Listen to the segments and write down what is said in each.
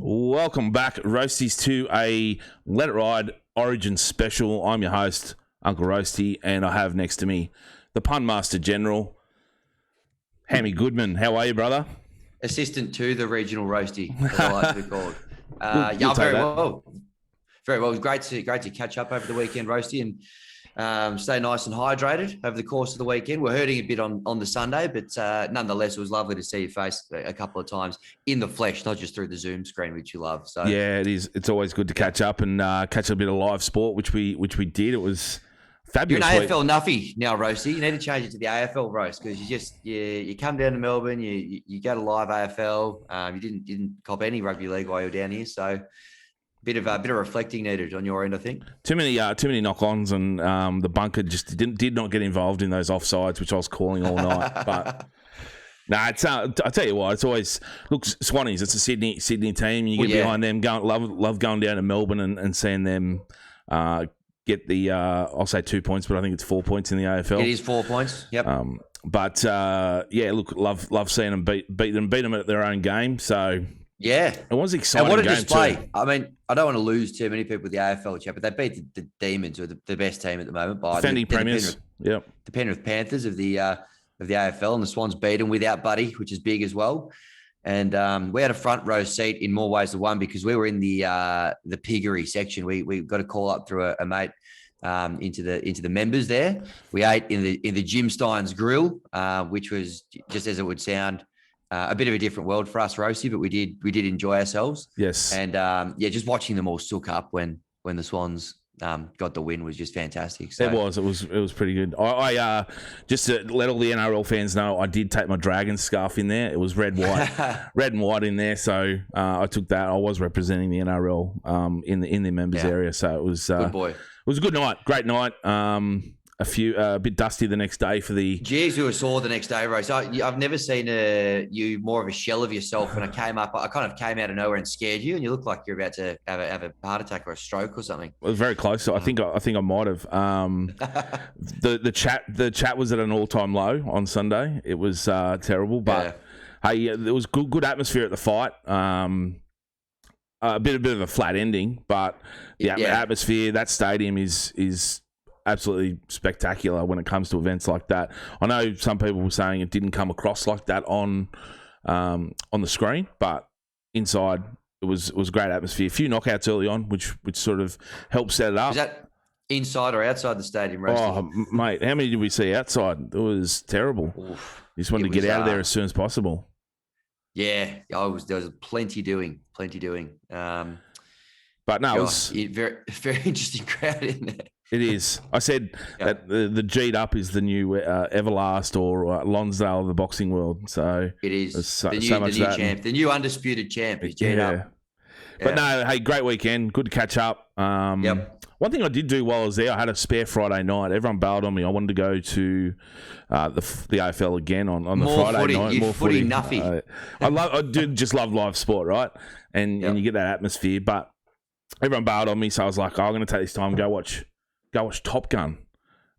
Welcome back, Roasties, to a Let It Ride Origin special. I'm your host, Uncle Roasty, and I have next to me the Pun Master General, Hammy Goodman. How are you, brother? Assistant to the regional Roasty, as I like to be called. Good Very well. Very well. It was great to catch up over the weekend, Roasty, and stay nice and hydrated over the course of the weekend. We're hurting a bit on the Sunday, but nonetheless, it was lovely to see your face a couple of times in the flesh, not just through the Zoom screen, which you love. So yeah, it is. It's always good to catch up and catch a bit of live sport, which we did. It was fabulous. You're an AFL nuffy now, Roasty. You need to change it to the AFL roast because you come down to Melbourne, you go to live AFL. You didn't cop any rugby league while you were down here, so. Bit of reflecting needed on your end, I think. Too many knock-ons, and the bunker just did not get involved in those offsides, which I was calling all night. But no, it's I tell you what, it's always Swannies. It's a Sydney team. You get behind them. Love going down to Melbourne and seeing them get the I'll say 2 points, but I think it's 4 points in the AFL. It is 4 points. Yep. Love seeing them beat them at their own game. So. Yeah. It was exciting. And what a display. Too. I mean, I don't want to lose too many people with the AFL chat, but they beat the Demons, who are the best team at the moment. By defending premiers. The Penrith Panthers of the AFL, and the Swans beat them without Buddy, which is big as well. And we had a front row seat in more ways than one because we were in the piggery section. We got a call up through a mate into the members there. We ate in the Jim Stein's grill, which was just as it would sound. A bit of a different world for us, Roasty, but we did enjoy ourselves. Yes. And just watching them all sook up when the Swans got the win was just fantastic. So. It was pretty good. I just to let all the NRL fans know, I did take my Dragons scarf in there. It was red and white in there. So I took that. I was representing the NRL in the members area. So it was good boy. It was a good night, great night. A bit dusty the next day for the. Geez, we were sore the next day, Rose. I've never seen you more of a shell of yourself. When I came up, I kind of came out of nowhere and scared you, and you look like you're about to have a heart attack or a stroke or something. It was very close. So I think I might have. The chat was at an all-time low on Sunday. It was terrible, but hey, there was good atmosphere at the fight. A bit of a flat ending, but the atmosphere, that stadium is absolutely spectacular when it comes to events like that. I know some people were saying it didn't come across like that on the screen, but inside it was great atmosphere. A few knockouts early on, which sort of helped set it up. Is that inside or outside the stadium, Roasty? Oh, mate, how many did we see outside? It was terrible. Oof. You just wanted to get out of there as soon as possible. Yeah, there was plenty doing. But no, it was very, very interesting crowd in there. It is. I said that the G'd up is the new Everlast or Lonsdale of the boxing world. So it is the new champ, the new undisputed champ is G'd up. But no, hey, great weekend. Good to catch up. One thing I did do while I was there, I had a spare Friday night. Everyone bailed on me. I wanted to go to the AFL again on the Friday night. More footy, nuffy. I do just love live sport, right? And you get that atmosphere. But everyone bailed on me, so I was like, I'm going to take this time and go watch Top Gun.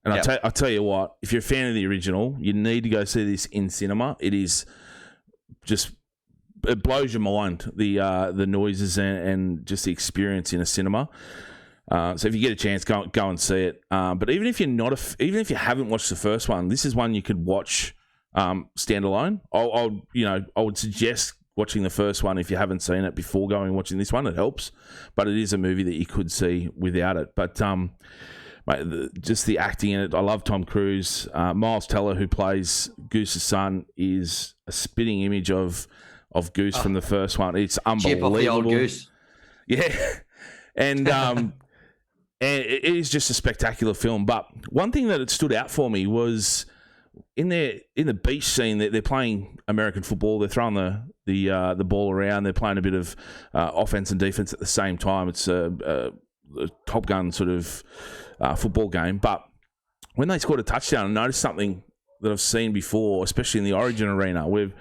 And I tell you what, if you're a fan of the original, you need to go see this in cinema. It is just, it blows your mind, the noises and just the experience in a cinema. So if you get a chance, go and see it. But even if you haven't watched the first one, this is one you could watch standalone. I would suggest watching the first one if you haven't seen it before going and watching this one. It helps, but it is a movie that you could see without it. But just the acting in it, I love Tom Cruise. Miles Teller, who plays Goose's son, is a spitting image of Goose from the first one. It's unbelievable. Chip off the old Goose. Yeah, and it is just a spectacular film. But one thing that stood out for me was in the beach scene. They're playing American football. They're throwing the ball around. They're playing a bit of offense and defense at the same time. It's a Top Gun sort of football game. But when they scored a touchdown, I noticed something that I've seen before, especially in the Origin arena. We're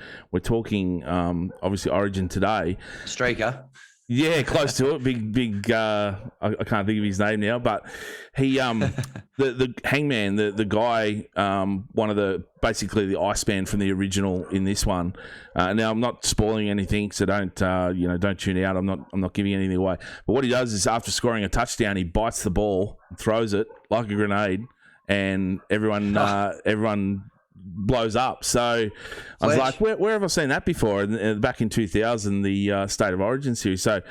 talking obviously Origin today. Streaker. Yeah, close to it. Big. I can't think of his name now, but he, the hangman, the guy, one of the basically the Iceman from the original in this one. Now I'm not spoiling anything, so don't tune out. I'm not giving anything away. But what he does is after scoring a touchdown, he bites the ball, throws it like a grenade, and everyone blows up. So I was like, where have I seen that before? And back in 2000, the State of Origin series. So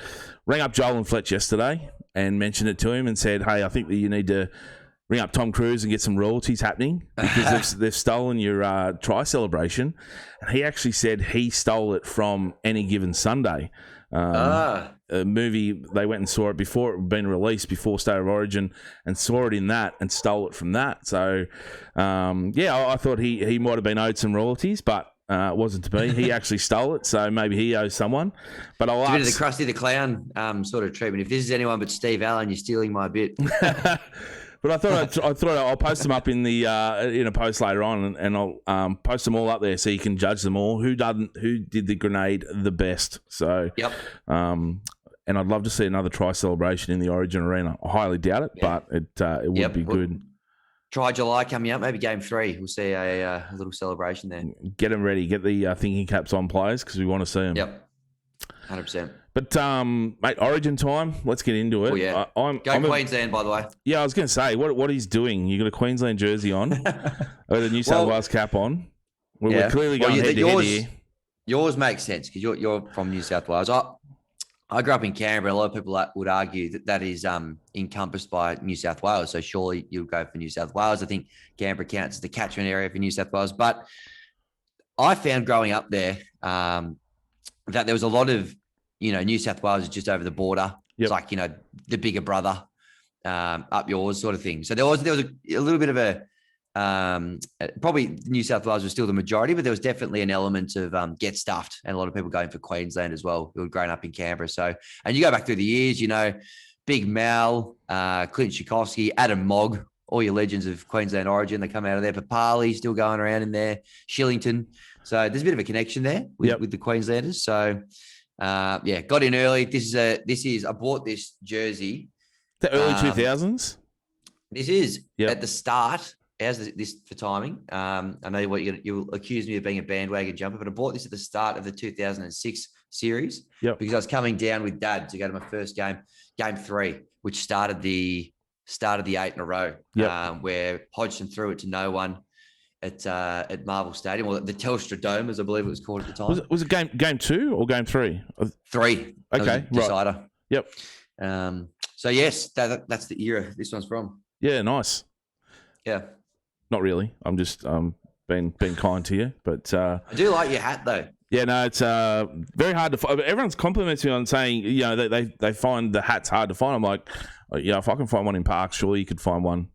rang up Joel and Fletch yesterday and mentioned it to him and said, hey, I think that you need to ring up Tom Cruise and get some royalties happening because they've stolen your try celebration. And he actually said he stole it from Any Given Sunday. A movie, they went and saw it before it had been released, before State of Origin, and saw it in that and stole it from that. So, I thought he might have been owed some royalties, but it wasn't to be. He actually stole it, so maybe he owes someone. But I'll ask... the Krusty the Clown sort of treatment. If this is anyone but Steve Allen, you're stealing my bit. But I thought I'll post them up in the in a post later on, and I'll post them all up there so you can judge them all. Who did the grenade the best? So yep. And I'd love to see another try celebration in the Origin Arena. I highly doubt it, but it would be good. Try July coming up, maybe Game 3. We'll see a little celebration there. Get them ready. Get the thinking caps on players because we want to see them. Yep, 100%. But, mate, Origin time, let's get into it. Oh, yeah. I'm Queensland, by the way. Yeah, I was going to say, what he's doing, you got a Queensland jersey on, or the New South Wales cap on. We're clearly going head-to-head here. Yours makes sense because you're from New South Wales. I grew up in Canberra. A lot of people would argue that is encompassed by New South Wales. So surely you'll go for New South Wales. I think Canberra counts as the catchment area for New South Wales. But I found growing up there that there was a lot of, New South Wales is just over the border. Yep. It's like, the bigger brother up yours sort of thing. So there was a little bit of a, probably New South Wales was still the majority, but there was definitely an element of get stuffed and a lot of people going for Queensland as well who had grown up in Canberra. So, and you go back through the years, Big Mal, Clint Tchaikovsky, Adam Mogg, all your legends of Queensland origin, they come out of there. Papali still going around in there, Shillington. So there's a bit of a connection there with the Queenslanders. So, got in early. I bought this jersey. The early 2000s? This is at the start. How's this for timing? I know what you'll accuse me of being a bandwagon jumper, but I bought this at the start of the 2006 series because I was coming down with Dad to go to my first game 3, which started the 8 in a row, where Hodgson threw it to no one at Marvel Stadium, or the Telstra Dome, as I believe it was called at the time. Was it game 2 or game 3? 3. Okay, decider. Right. Yep. So yes, that's the era this one's from. Yeah, nice. Yeah. Not really. I'm just being kind to you, but I do like your hat though. Yeah, no, it's very hard to find. Everyone's complimenting me on saying, they find the hats hard to find. I'm like, if I can find one in Parks, surely you could find one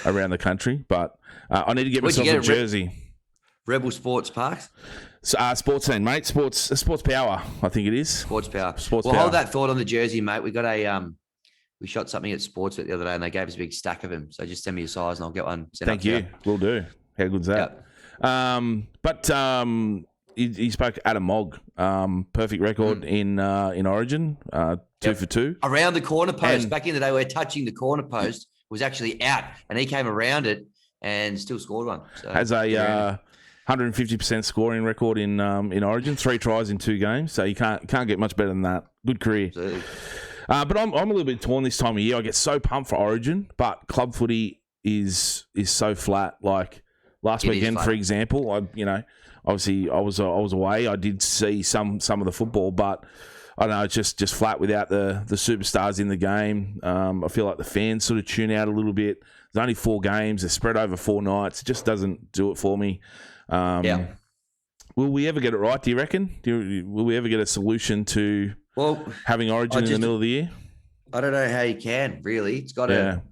around the country. But I need to get myself a jersey. Rebel Sports Parks? Sports Scene, mate. Sports Power, I think it is. Sports Power. Power. Hold that thought on the jersey, mate. We got we shot something at Sportsbet the other day and they gave us a big stack of them. So just send me your size and I'll get one sent Thank you. Will do. How good's that? Yep. He spoke Adam Mogg. Perfect record in Origin. 2 for 2. Around the corner post. Back in the day where touching the corner post was actually out and he came around it and still scored one. So has a 150% scoring record in Origin. 3 tries in 2 games. So you can't get much better than that. Good career. Absolutely. But I'm a little bit torn this time of year. I get so pumped for Origin, but club footy is so flat. Like last weekend, for example, obviously I was away. I did see some of the football, but I don't know, it's just flat without the superstars in the game. I feel like the fans sort of tune out a little bit. There's only 4 games. They're spread over 4 nights. It just doesn't do it for me. Will we ever get it right, do you reckon? Will we ever get a solution to having Origin in the middle of the year? I don't know how you can, really. It's got to...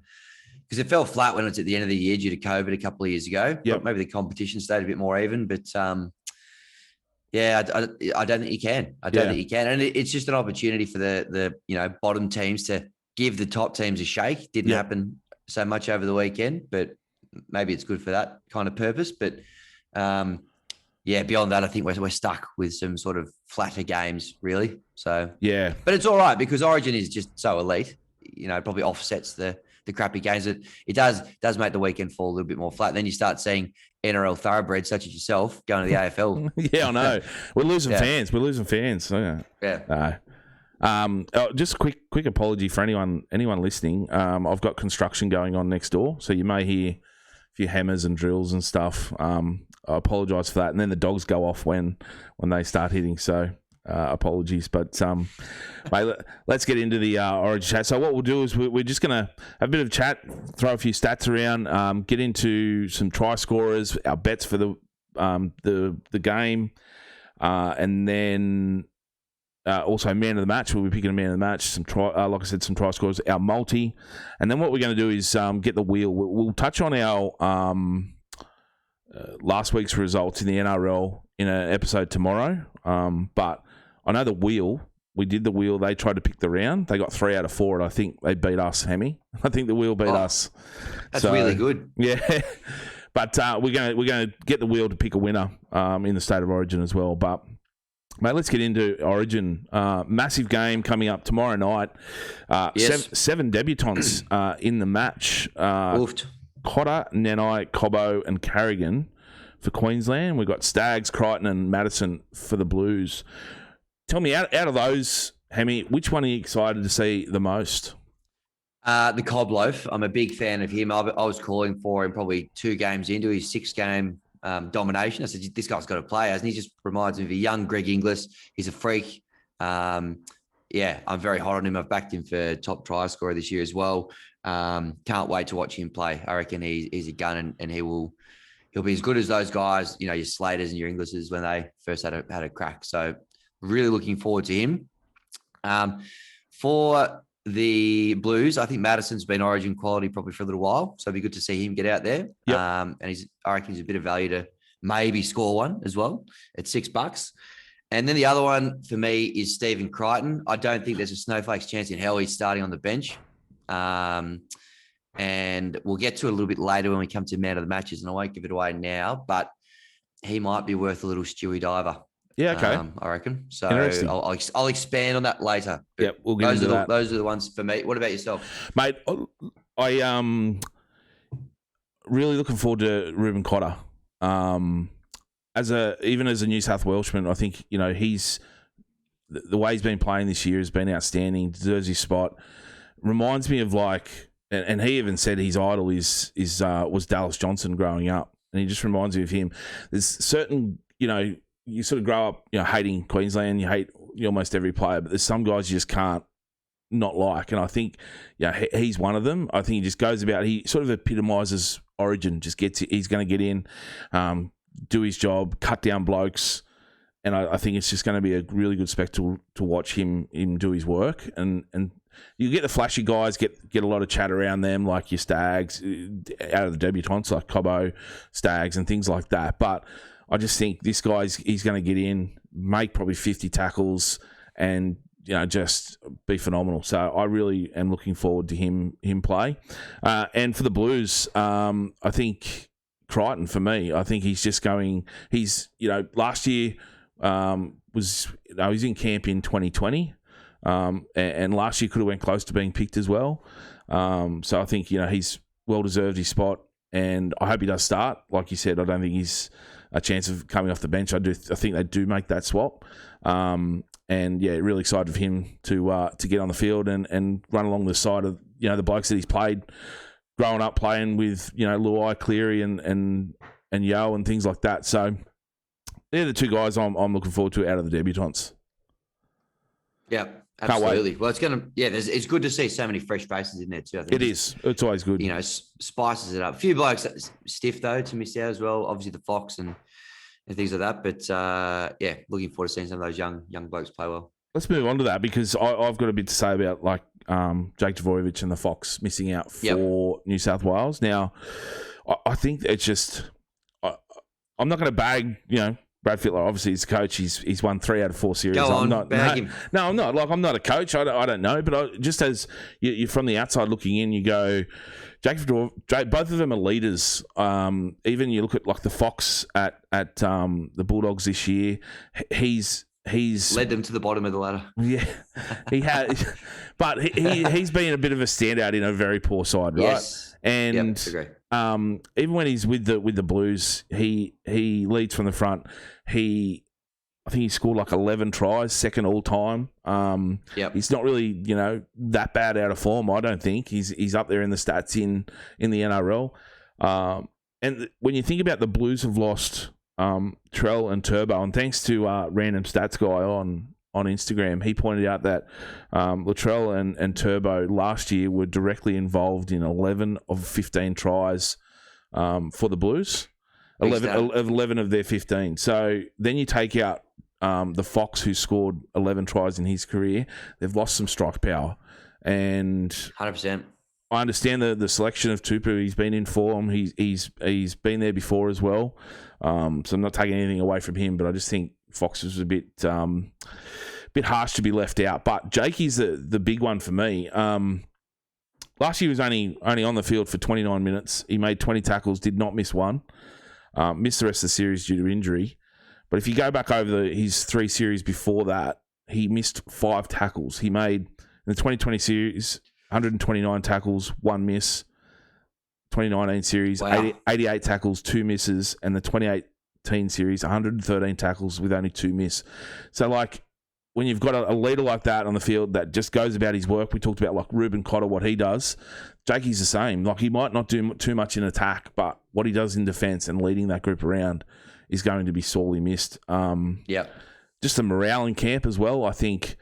Because it fell flat when it was at the end of the year due to COVID a couple of years ago. Yep. Maybe the competition stayed a bit more even, but I don't think you can. I don't think you can. And it's just an opportunity for the bottom teams to give the top teams a shake. Didn't happen so much over the weekend, but maybe it's good for that kind of purpose. But beyond that, I think we're stuck with some sort of flatter games, really. So Yeah. but it's all right because Origin is just so elite. You know, it probably offsets the crappy games. It does make the weekend fall a little bit more flat. Then you start seeing NRL thoroughbreds such as yourself going to the AFL. Yeah, I know. We're losing fans. We're losing fans. So, yeah. Just a quick apology for anyone listening. I've got construction going on next door, so you may hear a few hammers and drills and stuff. I apologise for that. And then the dogs go off when they start hitting. So apologies. But mate, let's get into the Origin chat. So what we'll do is we're just going to have a bit of chat, throw a few stats around, get into some try scorers, our bets for the game, and then also man of the match. We'll be picking a man of the match. Some like I said, some try scorers, our multi, and then what we're going to do is get the wheel. We'll touch on our last week's results in the NRL in an episode tomorrow. But I know the wheel. We did the wheel. They tried to pick the round. They got 3 out of 4, and I think they beat us, Hammy. I think the wheel beat us. That's really good. Yeah. But we're gonna get the wheel to pick a winner in the state of Origin as well. But mate, let's get into Origin. Massive game coming up tomorrow night. Yes. Seven debutants in the match. Oofed. Cotter, Nanai, Cobbo, and Carrigan for Queensland. We've got Staggs, Crichton, and Madison for the Blues. Tell me, out of those, Hammy, which one are you excited to see the most? The Cobb Loaf. I'm a big fan of him. I was calling for him probably 2 games into his 6-game domination. I said, this guy's got to play, hasn't he? Just reminds me of a young Greg Inglis. He's a freak. I'm very hot on him. I've backed him for top try scorer this year as well. Can't wait to watch him play. I reckon he's a gun, and he'll be as good as those guys, you know, your Slaters and your Inglis's when they first had a crack. So really looking forward to him. For the Blues, I think Madison's been Origin quality probably for a little while, so it'd be good to see him get out there. Yep. And I reckon he's a bit of value to maybe score one as well at $6. And then the other one for me is Stephen Crichton. I don't think there's a snowflake's chance in hell he's starting on the bench. And we'll get to it a little bit later when we come to man of the matches, and I won't give it away now, but he might be worth a little Stewie diver. Yeah, okay. I reckon. So I'll expand on that later. Yep, we'll get into that. Those are the ones for me. What about yourself? Mate, I really looking forward to Ruben Cotter. Even as a New South Welshman, I think, you know, he's the way he's been playing this year has been outstanding. Deserves his spot. Reminds me of and he even said his idol was Dallas Johnson growing up, and he just reminds me of him. There's certain, you know, you sort of grow up, you know, hating Queensland. You hate almost every player, but there's some guys you just can't not like, and I think, yeah, he's one of them. I think he just goes about. He sort of epitomises Origin. Just gets it. He's going to get in, do his job, cut down blokes, and I think it's just going to be a really good spectacle to watch him do his work. And you get the flashy guys, get a lot of chat around them, like your Staggs, out of the debutants like Cobbo, Staggs, and things like that. But I just think this he's going to get in, make probably 50 tackles, and, you know, just be phenomenal. So I really am looking forward to him play. And for the Blues, I think Crichton, for me, I think he's just going. He's, you know, last year he's in camp in 2020, and last year could have went close to being picked as well. So I think, you know, he's well deserved his spot, and I hope he does start. Like you said, I don't think he's a chance of coming off the bench. I think they do make that swap. And yeah, really excited for him to get on the field and run along the side of, you know, the blokes that he's played growing up playing with, you know, Luai, Cleary and Yo and things like that. So they're the 2 guys I'm looking forward to out of the debutants. Yeah, absolutely. Well, it's good to see so many fresh faces in there too. I think it is. It's always good. You know, spices it up. A few blokes stiff though to miss out as well. Obviously the Fox and things like that. But yeah, looking forward to seeing some of those young blokes play well. Let's move on to that, because I've got a bit to say about Jake Dvojevic and the Fox missing out for New South Wales. Now, I think it's just I'm not going to bag, you know, Brad Fittler, obviously, he's the coach. He's won 3 out of 4 series. Go on, bag him. No, I'm not. Like, I'm not a coach. I don't know. But just as you're from the outside looking in, you go, Jake, both of them are leaders. Even you look at like the Fox at the Bulldogs this year. He's led them to the bottom of the ladder. Yeah, he has, but he's been a bit of a standout in a very poor side, right? Yes. And agree. Even when he's with the Blues, he leads from the front. I think he scored like 11 tries, second all time. He's not really that bad out of form. I don't think he's up there in the stats in the NRL. And when you think about the Blues have lost Trell and Turbo, and thanks to random stats guy on Instagram, he pointed out that Latrell and Turbo last year were directly involved in 11 of 15 tries for the Blues. 11 of their 15. So then you take out the Fox, who scored 11 tries in his career. They've lost some strike power. And 100%. I understand the selection of Tupu. He's been in form. He's been there before as well. So I'm not taking anything away from him, but I just think Fox was a bit harsh to be left out. But Jakey's the big one for me. Last year he was only on the field for 29 minutes. He made 20 tackles, did not miss one. Missed the rest of the series due to injury. But if you go back over his 3 series before that, he missed 5 tackles. He made, in the 2020 series, 129 tackles, 1 miss. 2019 series, wow. 88 tackles, 2 misses. And the 2018 series, 113 tackles with only 2 miss. So, like, when you've got a leader like that on the field that just goes about his work, we talked about, like, Ruben Cotter, what he does. Jakey's the same. Like, he might not do too much in attack, but what he does in defence and leading that group around is going to be sorely missed. Just the morale in camp as well. I think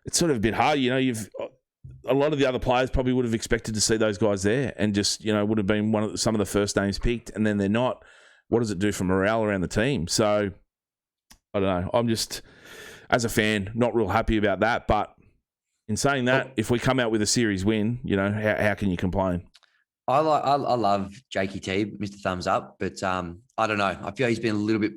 it's sort of a bit hard. A lot of the other players probably would have expected to see those guys there and just, would have been some of the first names picked, and then they're not. What does it do for morale around the team? So, I don't know. I'm just, as a fan, not real happy about that. But in saying that, if we come out with a series win, how can you complain? I love Jakey T, Mr. Thumbs Up, but I don't know. I feel he's been a little bit,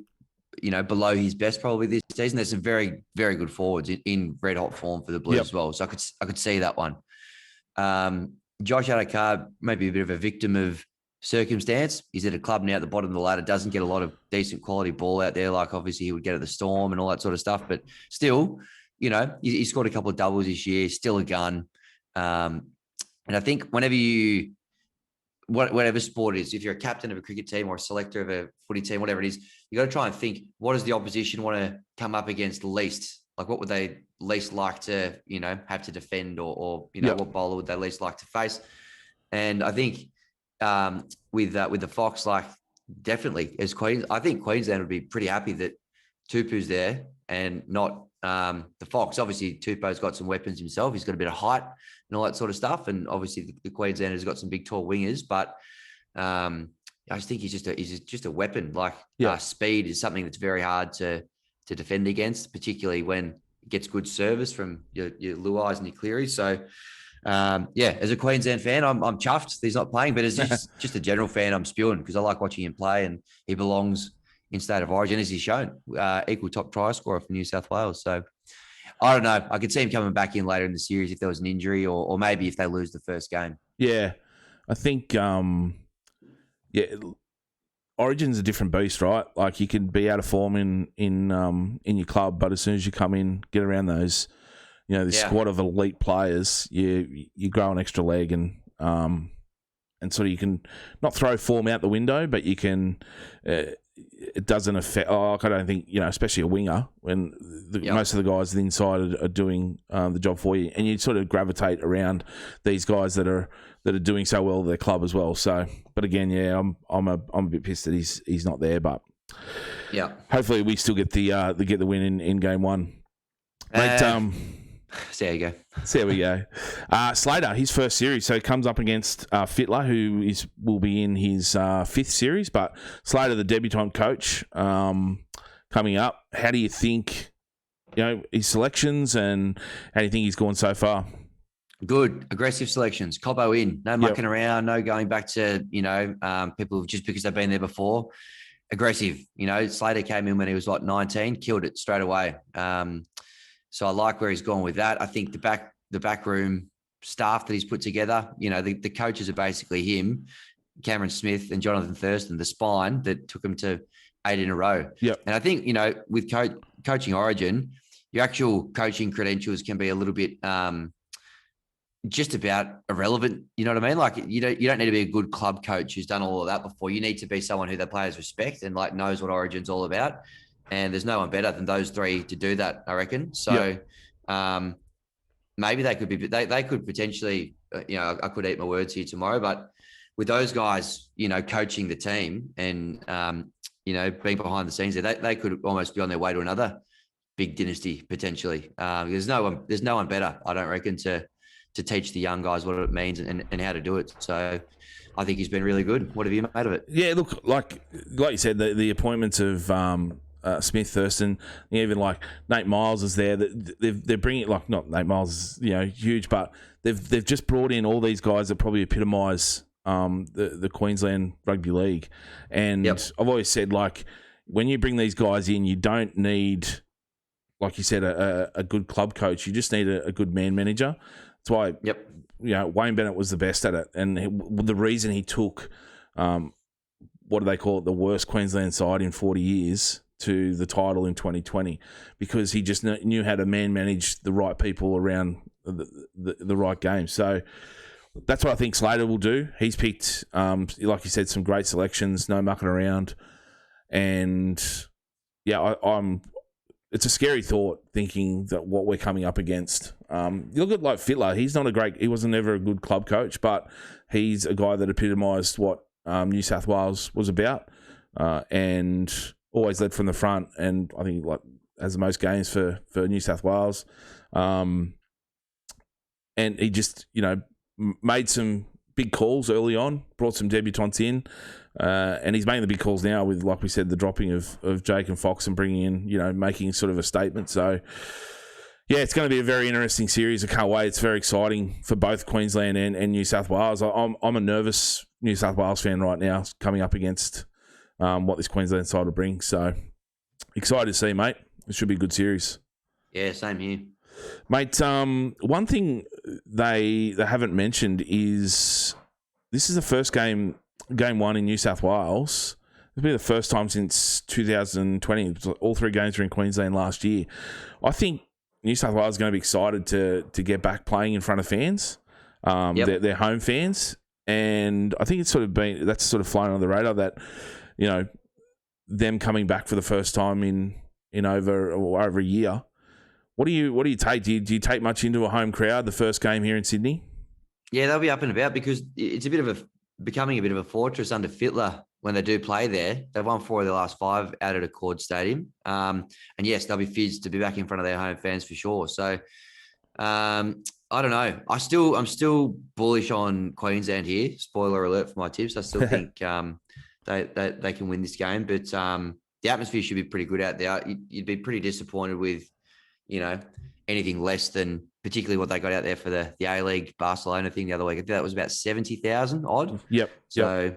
below his best probably this season. There's some very, very good forwards in red hot form for the Blues as well. So I could see that one. Josh Adokar may be a bit of a victim of circumstance. He's at a club now at the bottom of the ladder, doesn't get a lot of decent quality ball out there. Like obviously he would get at the Storm and all that sort of stuff, but still, he scored a couple of doubles this year, still a gun. And I think whenever whatever sport it is, if you're a captain of a cricket team or a selector of a footy team, whatever it is, you got to try and think, what does the opposition want to come up against least? Like what would they least like to, have to defend or what bowler would they least like to face? And I think with the Fox, like definitely as Queens, I think Queensland would be pretty happy that Tupu's there and not the Fox. Obviously Tupu's got some weapons himself. He's got a bit of height and all that sort of stuff. And obviously the Queenslanders got some big tall wingers, but I just think he's just a weapon. Like speed is something that's very hard to defend against, particularly when it gets good service from your Luais and your Clearys. So as a Queensland fan, I'm chuffed that he's not playing, but as just a general fan, I'm spewing because I like watching him play and he belongs in State of Origin, as he's shown, equal top try scorer for New South Wales. So I don't know. I could see him coming back in later in the series if there was an injury or maybe if they lose the first game. Yeah, I think, Origin's a different beast, right? Like you can be out of form in your club, but as soon as you come in, get around those, this squad of elite players, you grow an extra leg and sort of you can not throw form out the window, but you can. It doesn't affect. I don't think especially a winger when most of the guys on the inside are doing the job for you, and you sort of gravitate around these guys that are doing so well at their club as well. So, but again, I'm a bit pissed that he's not there, but hopefully we still get the win in game one. But so there you go. So there we go. Slater, his first series, so he comes up against Fittler, who will be in his 5th series. But Slater, the debutant coach, coming up. How do you think, his selections and how do you think he's gone so far? Good, aggressive selections. Cobbo in, no mucking around, no going back to people just because they've been there before. aggressive. Slater came in when he was like 19, killed it straight away. So I like where he's gone with that. I think the backroom staff that he's put together, the coaches are basically him, Cameron Smith and Jonathan Thurston, the spine that took him to 8 in a row. Yep. And I think, with coaching Origin, your actual coaching credentials can be a little bit just about irrelevant. You know what I mean? Like you don't need to be a good club coach who's done all of that before. You need to be someone who the players respect and like knows what Origin's all about. And there's no one better than those three to do that, I reckon. So maybe they could be, they could potentially, I could eat my words here tomorrow, but with those guys, coaching the team and, being behind the scenes there, they could almost be on their way to another big dynasty potentially. There's no one better, I don't reckon, to teach the young guys what it means and how to do it. So I think he's been really good. What have you made of it? Yeah, look, like you said, the appointments of Smith, Thurston, even like Nate Miles is there. They're bringing, like, not Nate Miles is huge, but they've just brought in all these guys that probably epitomise the Queensland Rugby League. And I've always said, like, when you bring these guys in, you don't need, like you said, a good club coach. You just need a good man manager. That's why, Wayne Bennett was the best at it. And the reason he took, what do they call it, the worst Queensland side in 40 years to the title in 2020, because he just knew how to manage the right people around the right game. So that's what I think Slater will do. He's picked, like you said, some great selections, no mucking around. And, it's a scary thought thinking that what we're coming up against. You look at like Fittler. He wasn't ever a good club coach, but he's a guy that epitomised what New South Wales was about, and always led from the front. And I think like has the most games for New South Wales. And he just made some big calls early on, brought some debutants in. And he's making the big calls now with, like we said, the dropping of Jake and Fox and bringing in, making sort of a statement. So, yeah, it's going to be a very interesting series. I can't wait. It's very exciting for both Queensland and New South Wales. I'm a nervous New South Wales fan right now coming up against what this Queensland side will bring. So, excited to see, mate. It should be a good series. Yeah, same here. Mate, one thing they haven't mentioned is this is the first game one in New South Wales. It'll be the first time since 2020. All three games were in Queensland last year. I think New South Wales is going to be excited to get back playing in front of fans, their home fans. And I think it's that's sort of flown on the radar that, them coming back for the first time in over a year. What do you take? Do you take much into a home crowd the first game here in Sydney? Yeah, they'll be up and about because it's becoming a bit of a fortress under Fittler when they do play there. They've won 4 of their last 5 out at Accord Stadium. And yes, they'll be fizzed to be back in front of their home fans for sure. So I don't know. I'm still bullish on Queensland here. Spoiler alert for my tips. I still think they can win this game. But the atmosphere should be pretty good out there. You'd be pretty disappointed with, anything less than particularly what they got out there for the A-League Barcelona thing the other week. I think that was about 70,000 odd. Yep. So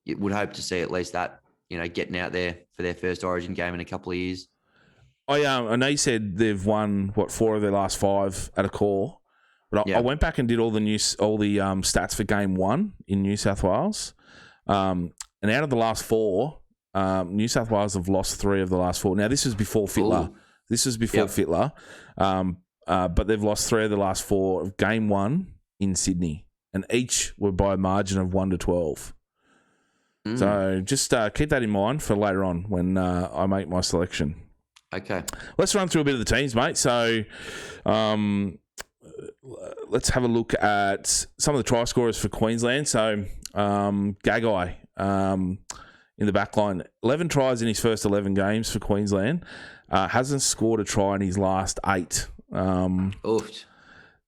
you would hope to see at least that, getting out there for their first Origin game in a couple of years. I know you said they've won 4 of their last 5 at a core, but I went back and did all the stats for game 1 in New South Wales, and out of the last 4, New South Wales have lost 3 of the last 4. Now this was before Fittler. This was before Fittler, but they've lost 3 of the last 4 of game 1 in Sydney, and each were by a margin of 1-12. So just keep that in mind for later on when I make my selection. Okay. Let's run through a bit of the teams, mate. So let's have a look at some of the try scorers for Queensland. So Gagai in the back line, 11 tries in his first 11 games for Queensland. Hasn't scored a try in his last 8.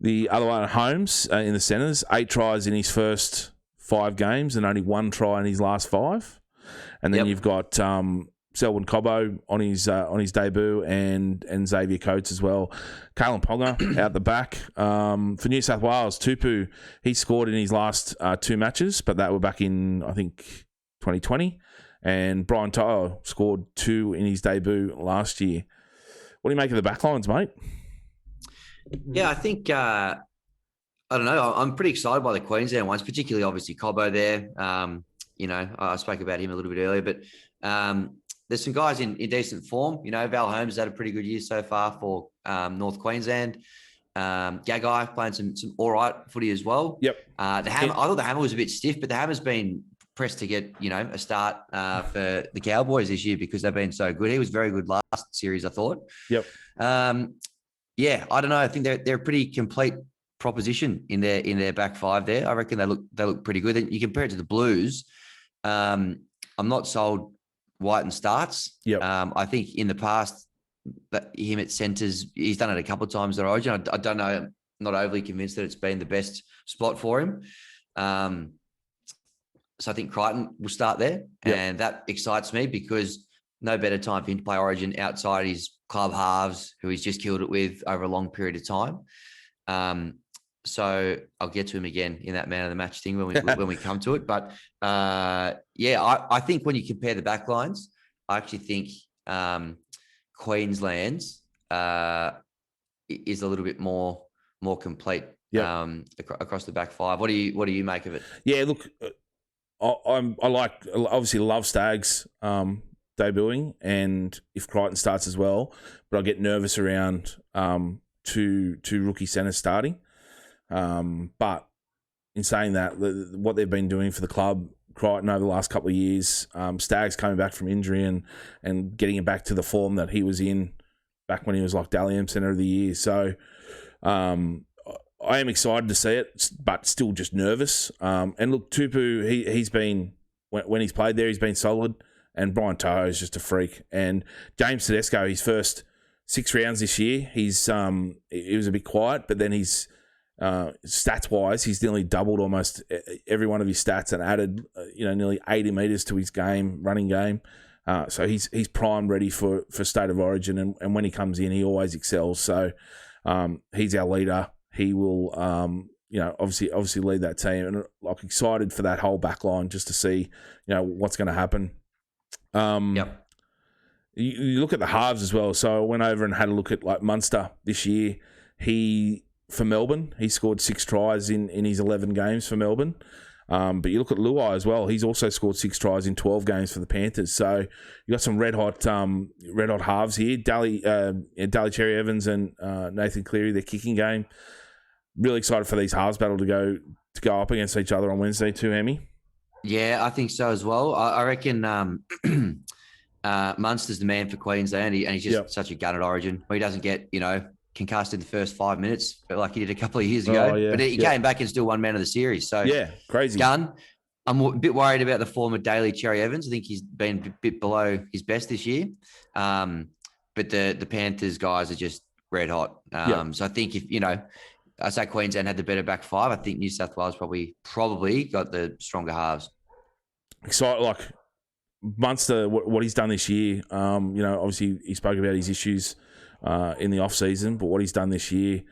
The other one, Holmes, in the centres, 8 tries in his first 5 games and only 1 try in his last 5. And then you've got Selwyn Cobbo on his debut and Xavier Coates as well. Kalen Ponga out the back. For New South Wales, Tupu, he scored in his last 2 matches, but that were back in, I think, 2020. and Brian Tyler scored 2 in his debut last year. What do you make of the backlines, mate? Yeah, I think I don't know. I'm pretty excited by the Queensland ones, particularly obviously Cobbo there. I spoke about him a little bit earlier, but there's some guys in decent form. Val Holmes has had a pretty good year so far for North Queensland. Gagai playing some all right footy as well. Yep. I thought the Hammer was a bit stiff, but the Hammer's been pressed to get a start for the Cowboys this year because they've been so good. He was very good last series, I thought. Yep. Yeah, I don't know. I think they're a pretty complete proposition in their back five there. I reckon they look pretty good. And you compare it to the Blues. I'm not sold Whiten starts. Yep. I think in the past that him at centres, he's done it a couple of times at Origin. I don't know. I'm not overly convinced that it's been the best spot for him. So I think Crichton will start there. Yep. And that excites me because no better time for him to play Origin outside his club halves, who he's just killed it with over a long period of time. So I'll get to him again in that man of the match thing when we come to it. But I think when you compare the backlines, I actually think Queensland's is a little bit more complete across the back five. What do you make of it? Yeah, look, I like obviously love Staggs debuting, and if Crichton starts as well, but I get nervous around two rookie centers starting. But in saying that, what they've been doing for the club, Crichton over the last couple of years, Staggs coming back from injury and getting him back to the form that he was in back when he was like Dally M Centre of the Year. So I am excited to see it, but still just nervous. And look, Tupu, he's been, when he's played there, he's been solid. And Brian Toho is just a freak. And James Tedesco, his first 6 rounds this year, he was a bit quiet, but then he's stats-wise, he's nearly doubled almost every one of his stats and added nearly 80 metres to his running game. So he's primed, ready for State of Origin, and when he comes in, he always excels. So he's our leader. He will, obviously lead that team, and I'm excited for that whole back line just to see, what's going to happen. Yep. You look at the halves as well. So I went over and had a look at like Munster this year. For Melbourne, he scored 6 tries in his 11 games for Melbourne. But you look at Luai as well. He's also scored 6 tries in 12 games for the Panthers. So you got some red hot halves here. Daly Cherry Evans and Nathan Cleary, their kicking game. Really excited for these halves battle to go up against each other on Wednesday too, Hammy. Yeah, I think so as well. I reckon Munster's the man for Queensland, and he's just such a gun at Origin. He doesn't get concussed in the first 5 minutes like he did a couple of years ago. But he came back and still won man of the series. So crazy. Gun. I'm a bit worried about the form of Daly Cherry Evans. I think he's been a bit below his best this year. But the Panthers guys are just red hot. So I think if I say Queensland had the better back five, I think New South Wales probably got the stronger halves. Excited, like Munster, what he's done this year. Obviously he spoke about his issues in the off season, but what he's done this year,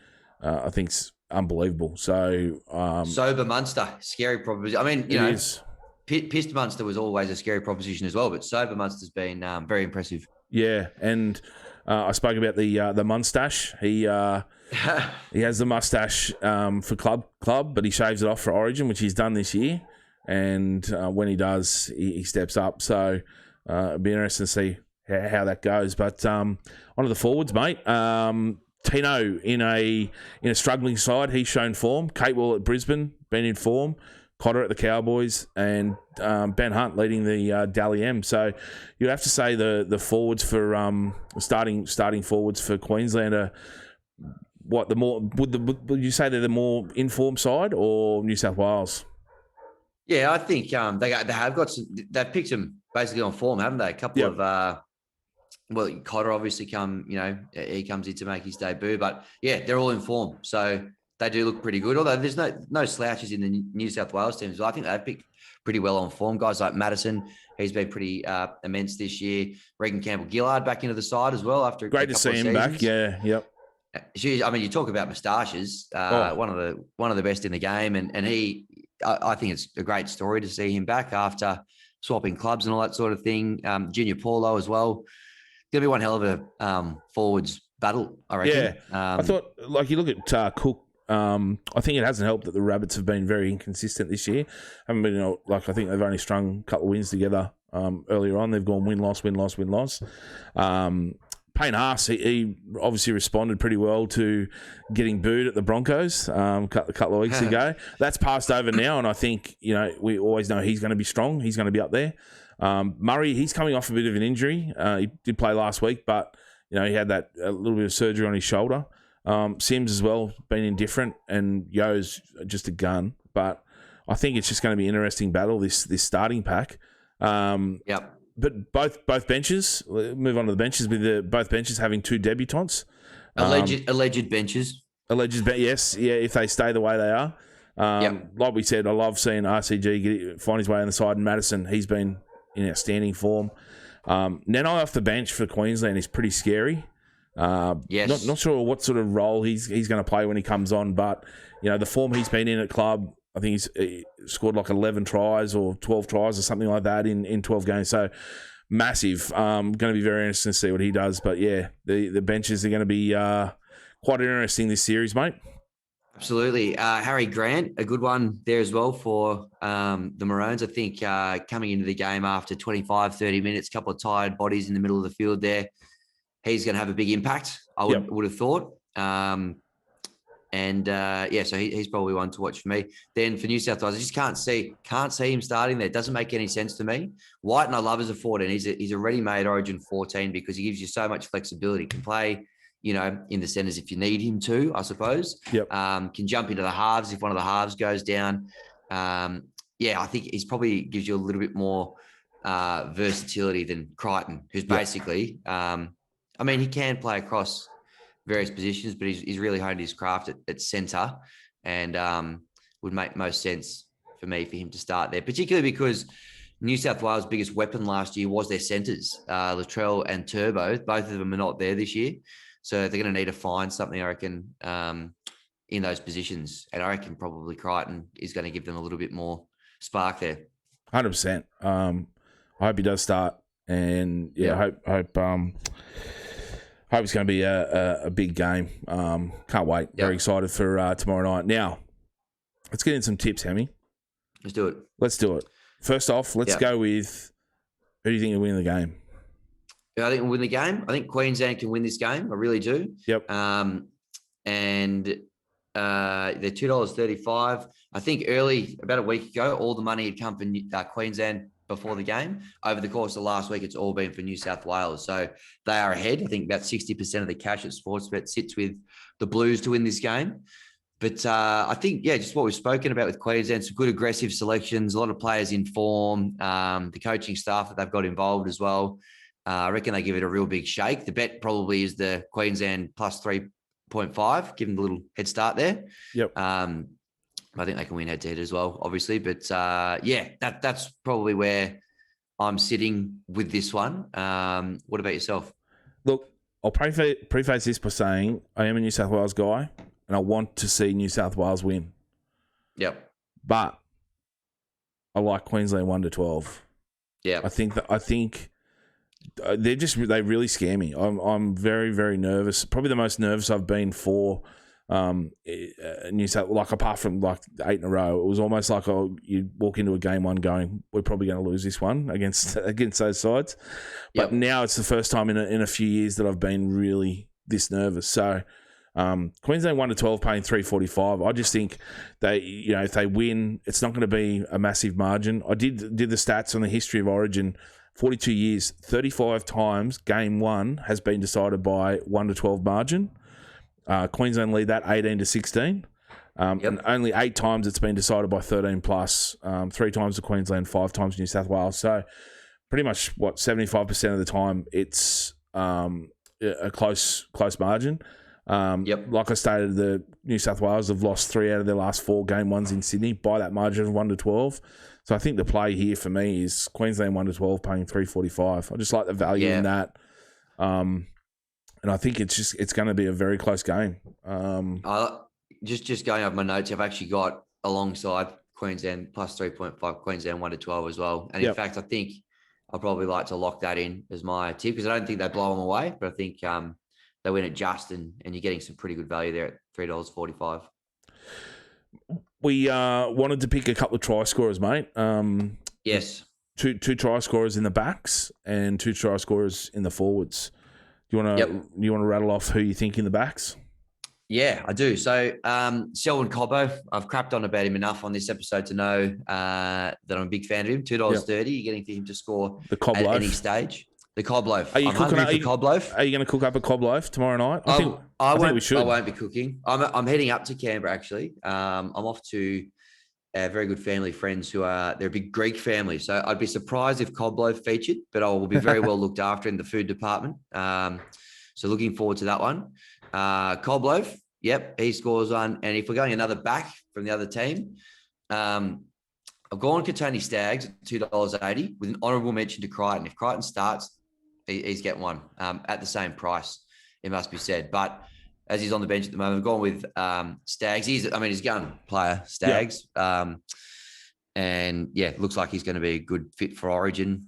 I think is unbelievable. So sober Munster, scary proposition. I mean, pissed Munster was always a scary proposition as well, but sober Munster's been very impressive. Yeah, and I spoke about the mustache. He has the mustache for club, but he shaves it off for Origin, which he's done this year. And when he does, he steps up. So it'll be interesting to see how that goes. But onto the forwards, mate. Tino in a struggling side, he's shown form. Catewell at Brisbane, been in form. Cotter at the Cowboys, and Ben Hunt leading the Dally M. So you have to say the forwards for starting forwards for Queensland are what the more would you say they're the more informed side or New South Wales? Yeah, I think they've picked them basically on form, haven't they? A couple of Cotter obviously he comes in to make his debut, but yeah, they're all in form. So they do look pretty good. Although there's no slouches in the New South Wales teams. I think they've picked pretty well on form. Guys like Madison, he's been pretty immense this year. Regan Campbell-Gillard back into the side as well after great to see him back. Yeah, yep. I mean, you talk about moustaches. One of the best in the game, and he. I think it's a great story to see him back after swapping clubs and all that sort of thing. Junior Paulo as well. Gonna be one hell of a forwards battle, I reckon. Yeah, I thought, like, you look at Cook. I think it hasn't helped that the Rabbits have been very inconsistent this year. Haven't been, I think they've only strung a couple of wins together earlier on. They've gone win-loss, win-loss, win-loss. Payne Haas, he obviously responded pretty well to getting booed at the Broncos a couple of weeks ago. That's passed over now, and I think, we always know he's going to be strong. He's going to be up there. Murray, he's coming off a bit of an injury. He did play last week, but he had a little bit of surgery on his shoulder. Sims as well, been indifferent, and Yo's just a gun. But I think it's just going to be an interesting battle, this starting pack. Yep. But both benches, move on to the benches, with both benches having two debutants. Alleged benches. Yes. Yeah, if they stay the way they are. Like we said, I love seeing RCG find his way on the side. And Madison, he's been in outstanding form. Nenai off the bench for Queensland is pretty scary. Yes. Not sure what sort of role he's going to play when he comes on, but the form he's been in at club, I think he scored like 11 tries or 12 tries or something like that in 12 games. So massive. Going to be very interesting to see what he does. But yeah, the benches are going to be quite interesting this series, mate. Absolutely. Harry Grant, a good one there as well for the Maroons. I think coming into the game after 25, 30 minutes, a couple of tired bodies in the middle of the field there, he's going to have a big impact, I would have thought. So he's probably one to watch for me. Then for New South Wales, I just can't see him starting there. It doesn't make any sense to me. White, I love as a 14. He's a ready-made Origin 14 because he gives you so much flexibility. He can play, in the centres if you need him to, I suppose. Yep. Can jump into the halves if one of the halves goes down. I think he's probably gives you a little bit more versatility than Crichton, who's basically, he can play across various positions, but he's really honed his craft at centre, and would make most sense for him to start there, particularly because New South Wales' biggest weapon last year was their centres, Latrell and Turbo. Both of them are not there this year, so they're going to need to find something, I reckon, in those positions, and I reckon probably Crichton is going to give them a little bit more spark there. 100%. I hope he does start, and I hope it's going to be a big game. Can't wait. Very excited for tomorrow night. Now, let's get in some tips, Hammy. Let's do it. Let's do it. First off, let's go with, who do you think will win the game? I think we'll win the game. I think Queensland can win this game. I really do. Yep. And they're $2.35. I think about a week ago, all the money had come from Queensland before the game. Over the course of last week, it's all been for New South Wales. So they are ahead. I think about 60% of the cash at Sportsbet sits with the Blues to win this game. But I think, just what we've spoken about with Queensland, some good aggressive selections, a lot of players in form, the coaching staff that they've got involved as well. I reckon they give it a real big shake. The bet probably is the Queensland plus 3.5, give them a little head start there. Yep. I think they can win head-to-head as well, obviously. But, that's probably where I'm sitting with this one. What about yourself? Look, I'll preface this by saying I am a New South Wales guy, and I want to see New South Wales win. Yep. But I like Queensland 1-12. Yeah. I think they really scare me. I'm very, very nervous. Probably the most nervous I've been for New South, like apart from like 8 in a row. It was almost like you walk into a game one going, we're probably going to lose this one against those sides. But now it's the first time in a few years that I've been really this nervous. So Queensland 1-12 paying 3.45. I just think they, if they win, it's not going to be a massive margin. I did the stats on the history of Origin. 42 years, 35 times game one has been decided by 1-12 margin. Queensland lead that 18-16. And only 8 times it's been decided by 13 plus. 3 times to Queensland, 5 times New South Wales. So pretty much 75% of the time it's a close margin. Like I stated, the New South Wales have lost 3 out of their last 4 game ones in Sydney by that margin of 1-12. So I think the play here for me is Queensland 1-12 paying 3.45. I just like the value in that. And I think it's going to be a very close game. Just going over my notes, I've actually got alongside Queensland plus 3.5, Queensland 1 to 12 as well. And Yep. in fact, I think I'll probably like to lock that in as my tip because I don't think they blow them away, but I think they win it just and you're getting some pretty good value there at $3.45. We wanted to pick a couple of try scorers, mate. Yes. Two try scorers in the backs and 2 try scorers in the forwards. Do you want to rattle off who you think in the backs? Yeah, I do. So Selwyn Cobbo, I've crapped on about him enough on this episode to know that I'm a big fan of him. $2.30, you're getting for him to score the cob at loaf. any stage. The cob loaf. Are you I'm hungry for cob loaf. Are you going to cook up a cob loaf tomorrow night? I think we should. I won't be cooking. I'm heading up to Canberra actually. I'm off to very good family friends they're a big Greek family. So I'd be surprised if cob loaf featured, but I will be very well looked after in the food department. So looking forward to that one. Cob loaf, yep, he scores one. And if we're going another back from the other team, I've gone Katoni Staggs at $2.80 with an honourable mention to Crichton. If Crichton starts, he's getting one at the same price, it must be said. But as he's on the bench at the moment, I've gone with Staggs. He's a gun player, Staggs. Yeah. And yeah, looks like he's going to be a good fit for Origin.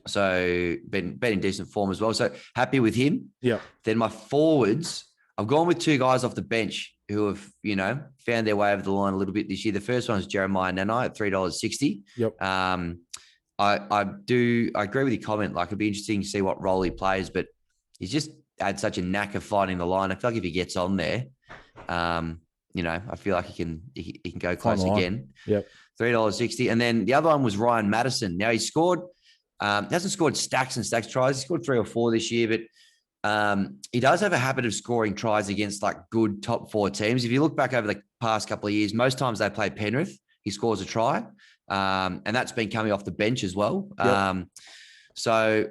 So been in decent form as well. So happy with him. Yeah. Then my forwards, I've gone with 2 guys off the bench who have, found their way over the line a little bit this year. The first one is Jeremiah Nanai at $3.60. Yep. I agree with your comment. Like, it'd be interesting to see what role he plays, but he's just had such a knack of finding the line. I feel like if he gets on there, I feel like he can go close again. Yep. $3.60. And then the other one was Ryan Madison. Now he scored, hasn't scored stacks and stacks tries. He scored 3 or 4 this year, but he does have a habit of scoring tries against like good top 4 teams. If you look back over the past couple of years, most times they play Penrith, he scores a try. And that's been coming off the bench as well. Yep. So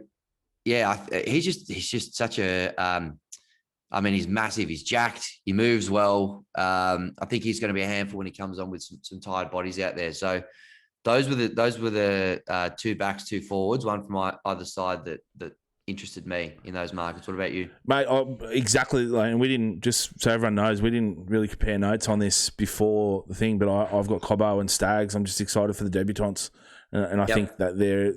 yeah, he's just such a, he's massive. He's jacked. He moves well. I think he's going to be a handful when he comes on with some tired bodies out there. So those were the 2 backs, 2 forwards, one from either side that interested me in those markets. What about you, mate? Exactly. And we didn't, just so everyone knows, we didn't really compare notes on this before the thing. But I've got Cobbo and Staggs. I'm just excited for the debutants, and I think that they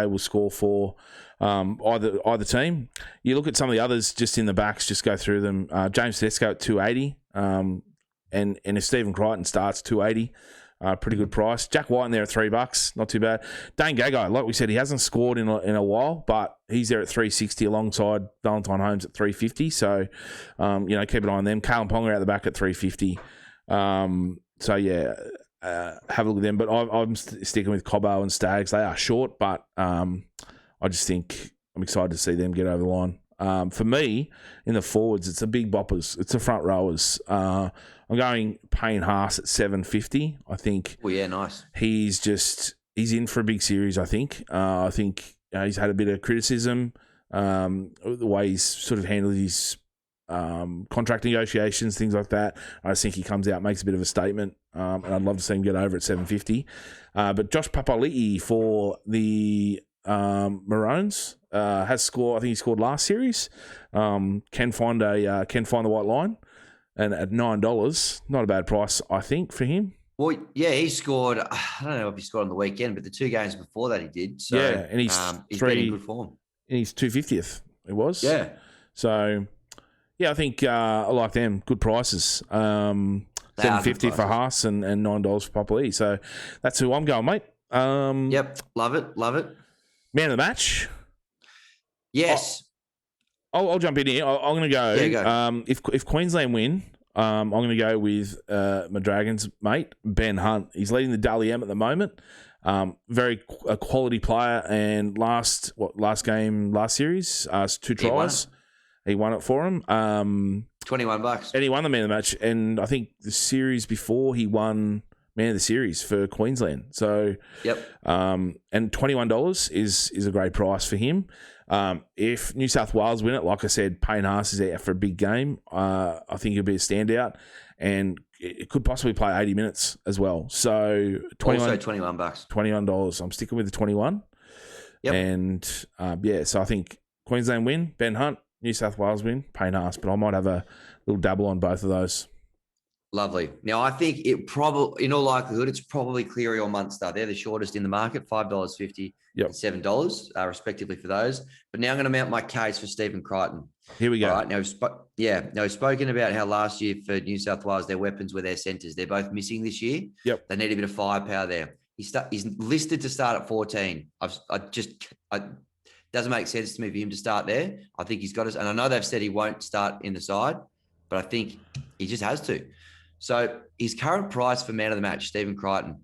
will score for either team. You look at some of the others just in the backs. Just go through them. James Tedesco at $2.80, and if Stephen Crichton starts, $2.80. Pretty good price. Jack White in there at $3, not too bad. Dane Gagai, like we said, he hasn't scored in a while, but he's there at $3.60 alongside Valentine Holmes at $3.50. So, keep an eye on them. Kalen Ponga out the back at $3.50. Have a look at them. But I'm sticking with Cobbo and Staggs. They are short, but I just think I'm excited to see them get over the line. For me, in the forwards, it's the big boppers. It's the front rowers. I'm going Payne Haas at $7.50. I think. Oh yeah, nice. He's in for a big series. I think. He's had a bit of criticism. The way he's sort of handled his contract negotiations, things like that. I just think he comes out, makes a bit of a statement, and I'd love to see him get over at $7.50. But Josh Papali'i for the Maroons has scored. I think he scored last series. Can find the white line. And at $9, not a bad price, I think, for him. Well, yeah, he scored. I don't know if he scored on the weekend, but the 2 games before that he did. So yeah, and he's been in good form. And he's 250th. It was. Yeah. So yeah, I think I like them. Good prices. $7.50 for Haas and $9 for Papali'i. So that's who I'm going, mate. Yep, love it. Man of the match. Yes. I'll jump in here. I'm going to go. Yeah, go. If Queensland win, I'm going to go with my Dragons mate, Ben Hunt. He's leading the Dally M at the moment. Very a quality player. And last series, 2 tries. He won it for him. $21. And he won the man of the match. And I think the series before he won man of the series for Queensland. So yep. And $21 is a great price for him. If New South Wales win it, like I said, Payne Haas is out for a big game. I think he'll be a standout, and it could possibly play 80 minutes as well. So $21. $21. I'm sticking with the 21. Yep. And so I think Queensland win, Ben Hunt. New South Wales win, Payne Haas. But I might have a little dabble on both of those. Lovely. Now, I think it probably, in all likelihood, it's probably Cleary or Munster. They're the shortest in the market, $5.50 and $7, respectively for those. But now I'm going to mount my case for Stephen Crichton. Here we go. All right. Now, we've spoken about how last year for New South Wales, their weapons were their centres. They're both missing this year. Yep. They need a bit of firepower there. He's listed to start at 14. It doesn't make sense to me for him to start there. I think he's got us, and I know they've said he won't start in the side, but I think he just has to. So his current price for man of the match, Stephen Crichton,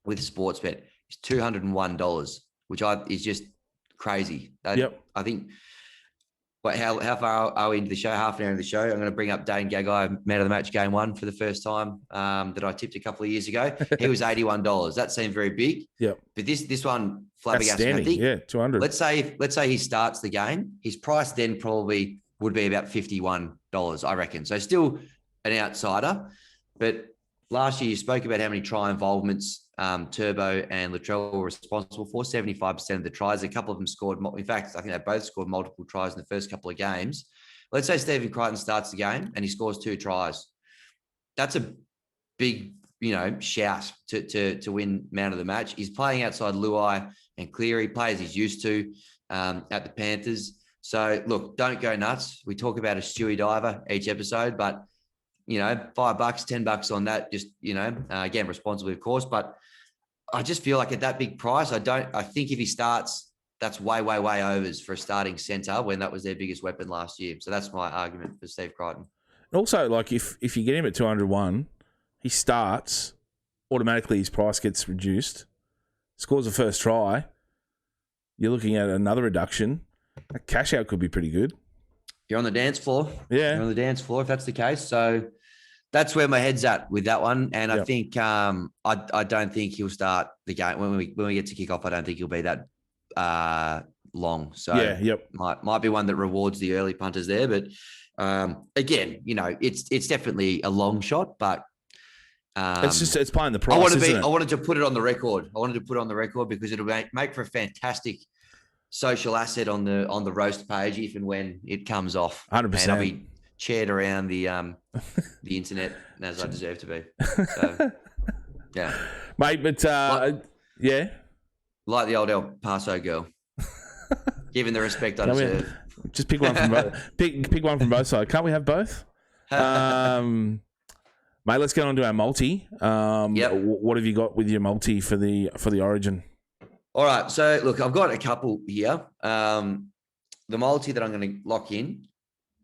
with Sportsbet is $201, which is just crazy. I think. But how far are we into the show? Half an hour into the show. I'm going to bring up Dane Gagai, man of the match, game one for the first time that I tipped a couple of years ago. He was $81. That seemed very big. Yeah. But this one flabbergasted. I think, 200. Let's say he starts the game. His price then probably would be about $51, I reckon. So still an outsider. But last year you spoke about how many try involvements Turbo and Latrell were responsible for. 75% of the tries. A couple of them scored. In fact, I think they both scored multiple tries in the first couple of games. Let's say Stephen Crichton starts the game and he scores 2 tries. That's a big, shout to win man of the match. He's playing outside Luai and Cleary, players he's used to at the Panthers. So look, don't go nuts. We talk about a Stewie diver each episode, but $5, $10 on that, just, again, responsibly, of course. But I just feel like at that big price, I think if he starts, that's way, way, way overs for a starting centre when that was their biggest weapon last year. So that's my argument for Steve Crichton. Also, like if you get him at 201, he starts, automatically his price gets reduced, scores the first try, you're looking at another reduction. A cash out could be pretty good. You're on the dance floor. Yeah. You're on the dance floor if that's the case. So that's where my head's at with that one. And I think I don't think he'll start the game. When we get to kick off, I don't think he'll be that long. So might be one that rewards the early punters there. But again, it's definitely a long shot, but it's playing the price. I wanted to put it on the record. Because it'll make for a fantastic social asset on the roast page if and when it comes off. 100%. And I'll be chaired around the internet as I deserve to be. So, yeah, mate. But like the old El Paso girl, given the respect I deserve. Just pick one from both. Pick one from both sides. Can't we have both? Mate, let's get on to our multi. What have you got with your multi for the Origin? All right. So, look, I've got a couple here. The multi that I'm going to lock in,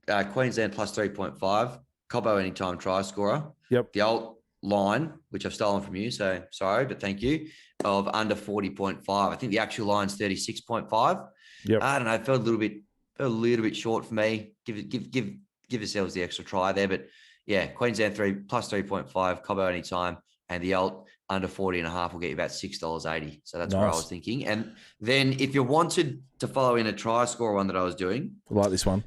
Queensland plus 3.5, Cobbo anytime try scorer. Yep. The old line, which I've stolen from you, so sorry, but thank you, of under 40.5. I think the actual line's 36.5. Yep. I don't know. It felt a little bit short for me. Give yourselves the extra try there. But, yeah, Queensland plus 3.5, Cobbo anytime, and the alt under 40.5 will get you about $6.80. So that's where I was thinking. And then if you wanted to follow in a try score one that I was doing. I like this one.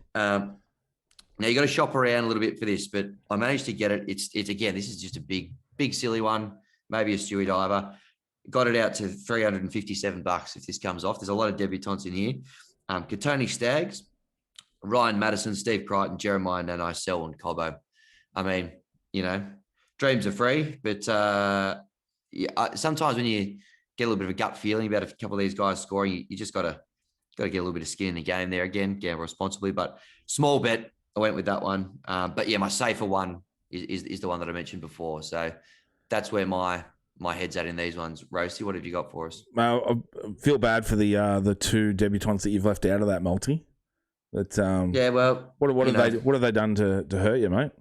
Now you got to shop around a little bit for this, but I managed to get it. It's again, this is just a big silly one, maybe a Stewie diver. Got it out to $357 if this comes off. There's a lot of debutants in here. Katoni Staggs, Ryan Madison, Steve Crichton, Jeremiah Nanai, Sell and Cobbo. I mean, dreams are free, but sometimes when you get a little bit of a gut feeling about a couple of these guys scoring, you just got to get a little bit of skin in the game there again, gamble responsibly. But small bet, I went with that one. But yeah, my safer one is the one that I mentioned before. So that's where my head's at in these ones. Roasty, what have you got for us? I feel bad for the two debutants that you've left out of that multi. But yeah, well, what have they done to hurt you, mate?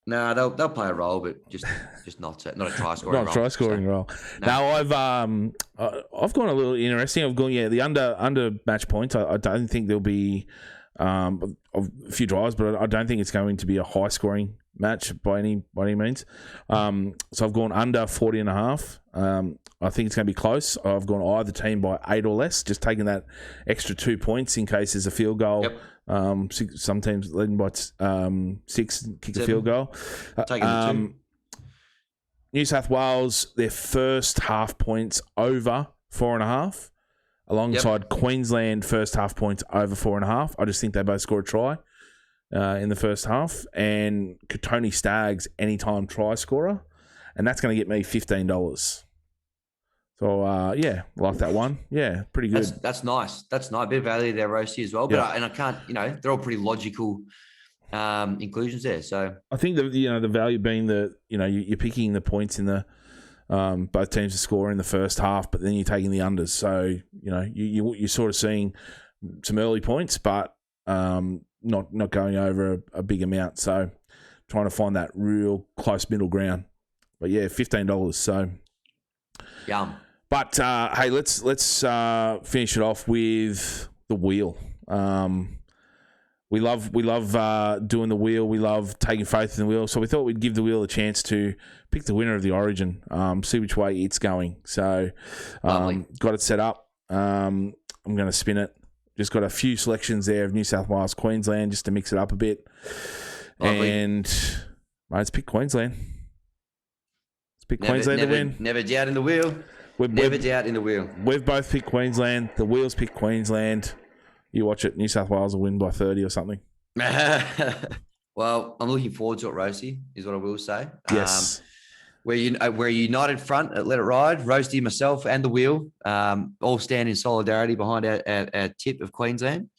No, they'll play a role, but just not a try scoring role. Not a try scoring role. No. Now I've gone a little interesting. I've gone the under match points. I don't think there'll be a few drives, but I don't think it's going to be a high scoring match by any means. So I've gone under 40.5. I think it's going to be close. I've gone either team by 8 or less, just taking that extra 2 points in case there's a field goal. Yep. Some teams leading by 6, kick 7. A field goal. Taking the 2. New South Wales, their first half points over 4.5, alongside Queensland first half points over 4.5. I just think they both score a try. in the first half, and Katoni Staggs anytime try scorer, and that's going to get me $15. So yeah, like that one. Yeah, pretty good. That's nice. That's nice. A bit of value there, Roasty, as well. But I can't, they're all pretty logical inclusions there. So I think the value being that you're picking the points in the both teams to score in the first half, but then you're taking the unders. So you're sort of seeing some early points, but not going over a big amount. So trying to find that real close middle ground. But yeah, $15. So yum. But hey, let's finish it off with the wheel. We love doing the wheel. We love taking faith in the wheel. So we thought we'd give the wheel a chance to pick the winner of the Origin. See which way it's going. So got it set up. I'm going to spin it. Just got a few selections there of New South Wales, Queensland, just to mix it up a bit. Lovely. And let's pick Queensland. Let's pick Queensland to win. Never doubt in the wheel. Never doubt in the wheel. We've both picked Queensland. The wheels picked Queensland. You watch it. New South Wales will win by 30 or something. Well, I'm looking forward to it, Roasty, is what I will say. Yes. We're a united front at Let It Ride. Roasty, myself, and the wheel all stand in solidarity behind our tip of Queensland.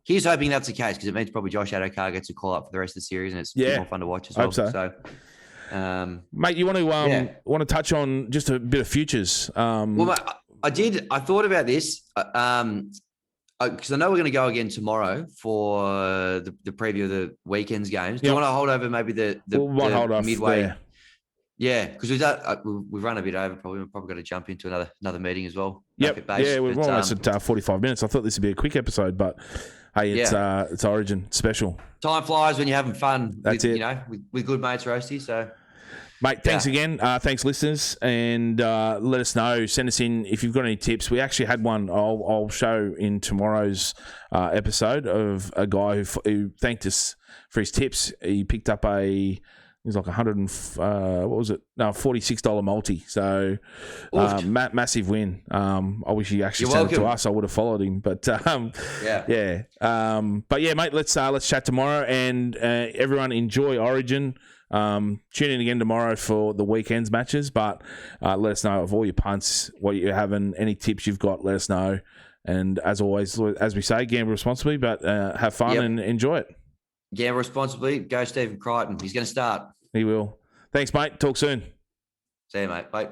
Here's hoping that's the case, because it means probably Josh Adokar gets a call up for the rest of the series, and it's more fun to watch as well. Hope so. Mate, you want to touch on just a bit of futures? Well, mate, I did. I thought about this because I know we're going to go again tomorrow for the preview of the weekend's games. Do you want to hold over maybe the hold off midway? There. Yeah, because we've run a bit over. We've probably got to jump into another meeting as well. Yep. Yeah, we're almost at 45 minutes. I thought this would be a quick episode, but hey, it's Origin special. Time flies when you're having fun. That's it. With good mates, Roasty. So. Mate, thanks again. Thanks, listeners. And let us know. Send us in if you've got any tips. We actually had one I'll show in tomorrow's episode of a guy who thanked us for his tips. He picked up it was like $46 multi. So massive win. I wish he actually sent it to us. I would have followed him. But yeah. But yeah, mate, let's chat tomorrow, and everyone enjoy Origin. Tune in again tomorrow for the weekend's matches, but let us know of all your punts, what you're having, any tips you've got, let us know. And as always, as we say, gamble responsibly, but have fun and enjoy it. Gamble responsibly. Go Stephen Crichton. He's going to start. He will. Thanks, mate. Talk soon. See you, mate. Bye.